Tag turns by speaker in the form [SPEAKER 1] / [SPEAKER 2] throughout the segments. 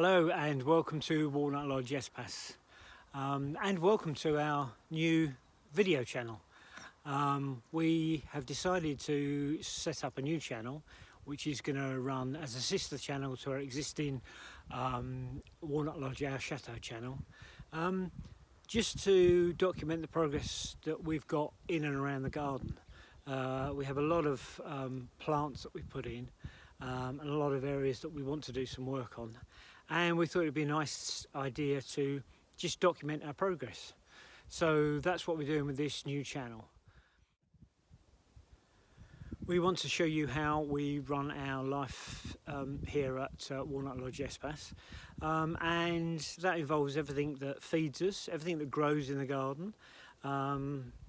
[SPEAKER 1] Hello and welcome to Walnut Lodge Espace, and welcome to our new video channel. We have decided to set up a new channel which is going to run as a sister channel to our existing Walnut Lodge Our Chateau channel, just to document the progress that we've got in and around the garden. We have a lot of plants that we put in and a lot of areas that we want to do some work on, and we thought it'd be a nice idea to just document our progress. So that's what we're doing with this new channel. We want to show you how we run our life here at Walnut Lodge Espace, and that involves everything that feeds us, everything that grows in the garden.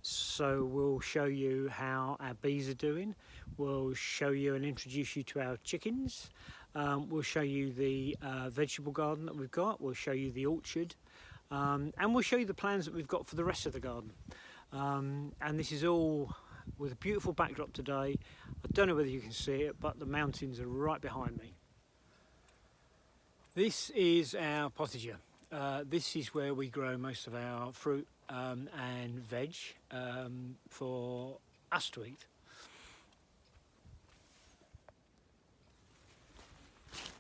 [SPEAKER 1] So we'll show you how our bees are doing, we'll show you and introduce you to our chickens, we'll show you the vegetable garden that we've got, we'll show you the orchard, and we'll show you the plans that we've got for the rest of the garden. And this is all with a beautiful backdrop today. I don't know whether you can see it, but the mountains are right behind me. This is our potager. This is where we grow most of our fruit and veg for us to eat.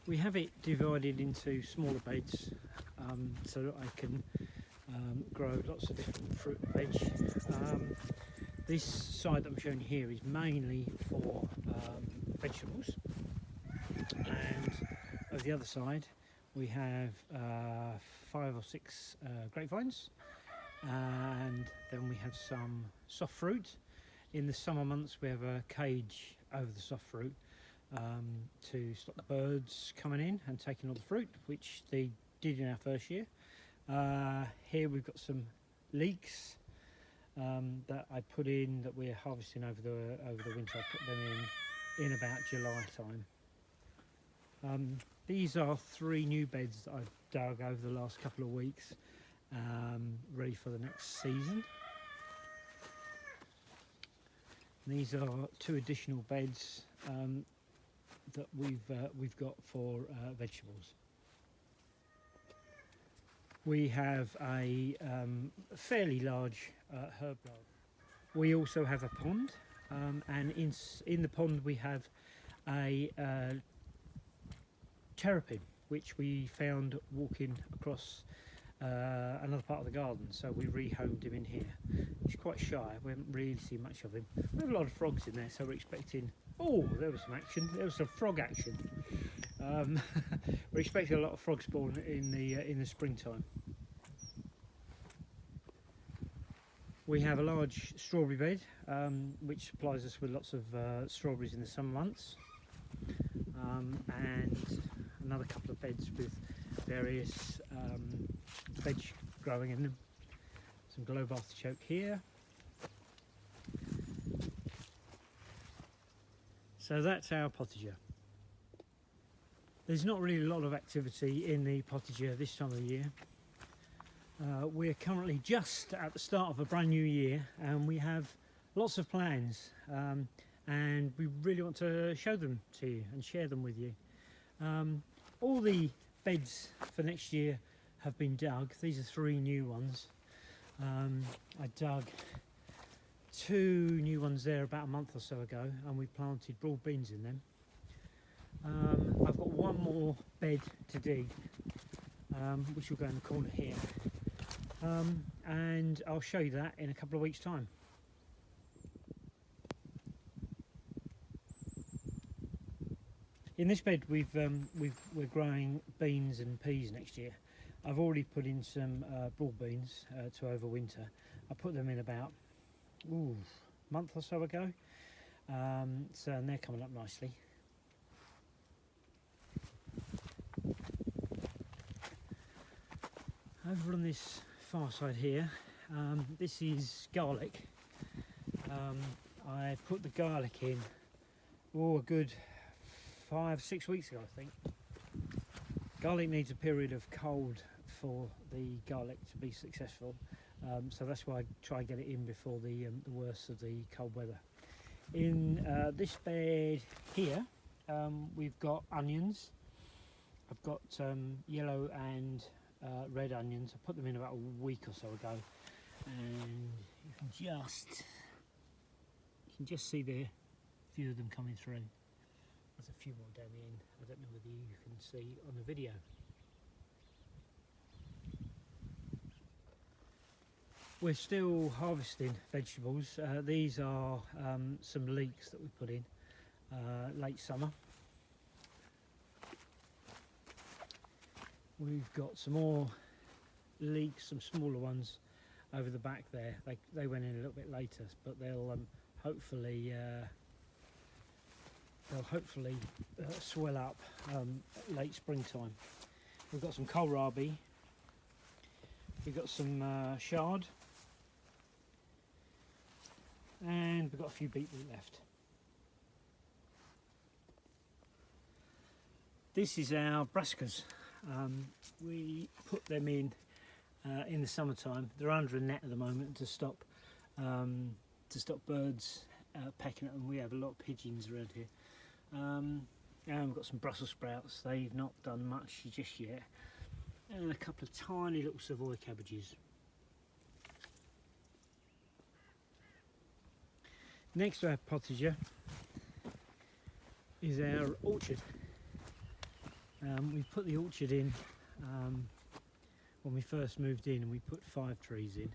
[SPEAKER 1] We have it divided into smaller beds so that I can grow lots of different fruit and veg. This side that I'm showing here is mainly for vegetables, and over the other side we have 5 or 6 grapevines, and then we have some soft fruit. In the summer months we have a cage over the soft fruit to stop the birds coming in and taking all the fruit, which they did in our first year. Here we've got some leeks that I put in, that we're harvesting over the winter. I put them in about July time. These are 3 new beds that I've dug over the last couple of weeks, ready for the next season. These are 2 additional beds that we've got for vegetables. We have a fairly large herb garden. We also have a pond, and in the pond we have a terrapin, which we found walking across another part of the garden, so we rehomed him in here. He's quite shy, we haven't really seen much of him. We have a lot of frogs in there, so we're expecting... Oh, there was some action, there was some frog action. We're expecting a lot of frog spawn in the springtime. We have a large strawberry bed which supplies us with lots of strawberries in the summer months, and another couple of beds with various veg growing in them. Some globe artichoke here. So that's our potager. There's not really a lot of activity in the potager this time of the year. We're currently just at the start of a brand new year, and we have lots of plans, and we really want to show them to you and share them with you. All the beds for next year have been dug. These are 3 new ones. I dug 2 new ones there about a month or so ago, and we planted broad beans in them. I've got 1 more bed to dig, which will go in the corner here, and I'll show you that in a couple of weeks' time. In this bed we're growing beans and peas next year. I've already put in some broad beans to overwinter. I put them in about a month or so ago, and they're coming up nicely. Over on this far side here, this is garlic. I put the garlic in a good 5-6 weeks ago, I think. Garlic needs a period of cold for the garlic to be successful, so that's why I try and get it in before the worst of the cold weather. In this bed here, we've got onions, I've got yellow and red onions. I put them in about a week or so ago, and you can just see there a few of them coming through. There's a few more down the end. I don't know whether you can see on the video. We're still harvesting vegetables. These are some leeks that we put in late summer. We've got some more leeks, some smaller ones over the back there. They went in a little bit later, but they'll hopefully swell up late springtime. We've got some kohlrabi. We've got some chard. And we've got a few beetroot left. This is our brassicas. We put them in the summertime. They're under a net at the moment to stop birds pecking at them. We have a lot of pigeons around here. And we've got some Brussels sprouts. They've not done much just yet. And a couple of tiny little Savoy cabbages. Next to our potager is our orchard. We put the orchard in when we first moved in, and we put 5 trees in,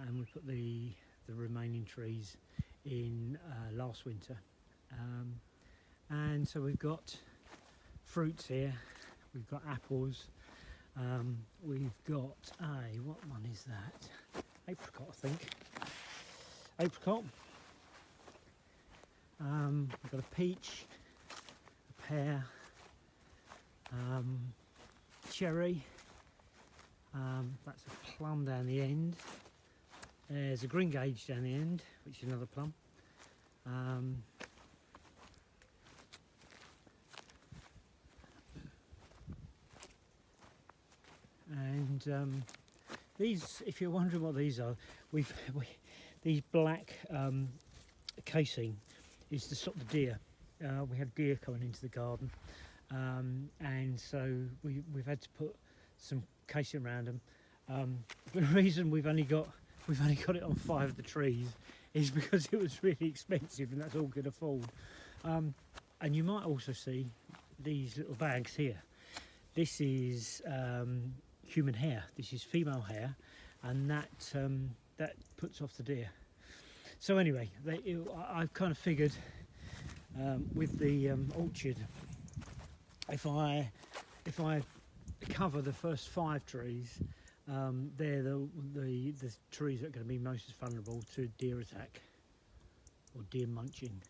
[SPEAKER 1] and we put the remaining trees in last winter. And so we've got fruits here. We've got apples. We've got what one is that? Apricot, I think. Apricot. We've got a peach, a pear, cherry. That's a plum down the end. There's a green gage down the end, which is another plum. And these, if you're wondering what these are, these black casing is to stop the deer. We have deer coming into the garden, and so we've had to put some casing around them. The reason we've only got it on 5 of the trees is because it was really expensive, and that's all we could afford. And you might also see these little bags here. This is human hair. This is female hair, and that puts off the deer. So anyway, I've kind of figured with the orchard, if I cover the first 5 trees, they're the trees that are going to be most vulnerable to deer attack or deer munching.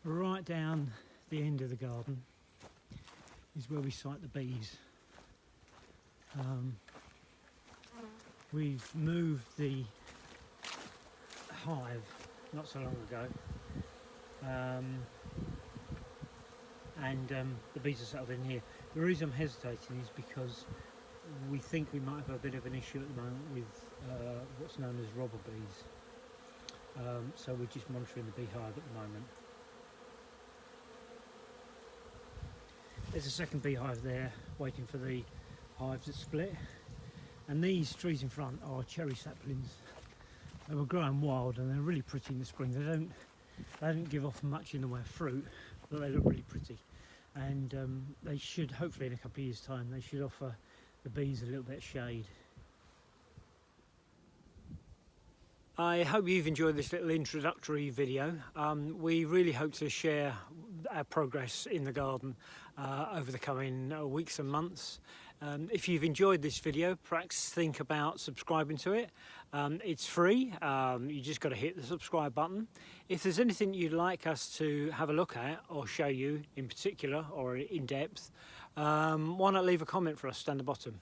[SPEAKER 1] Right down the end of the garden is where we site the bees. We've moved the hive not so long ago, and the bees are settled in here. The reason I'm hesitating is because we think we might have a bit of an issue at the moment with what's known as robber bees. So we're just monitoring the beehive at the moment. There's a second beehive there waiting for the hive to split, and these trees in front are cherry saplings. They were growing wild and they're really pretty in the spring. They don't give off much in the way of fruit, but they look really pretty, and they should, hopefully in a couple of years time, they should offer the bees a little bit of shade. I hope you've enjoyed this little introductory video. We really hope to share our progress in the garden over the coming weeks and months. If you've enjoyed this video, perhaps think about subscribing to it. It's free, you just got to hit the subscribe button. If there's anything you'd like us to have a look at or show you in particular or in depth, why not leave a comment for us down the bottom.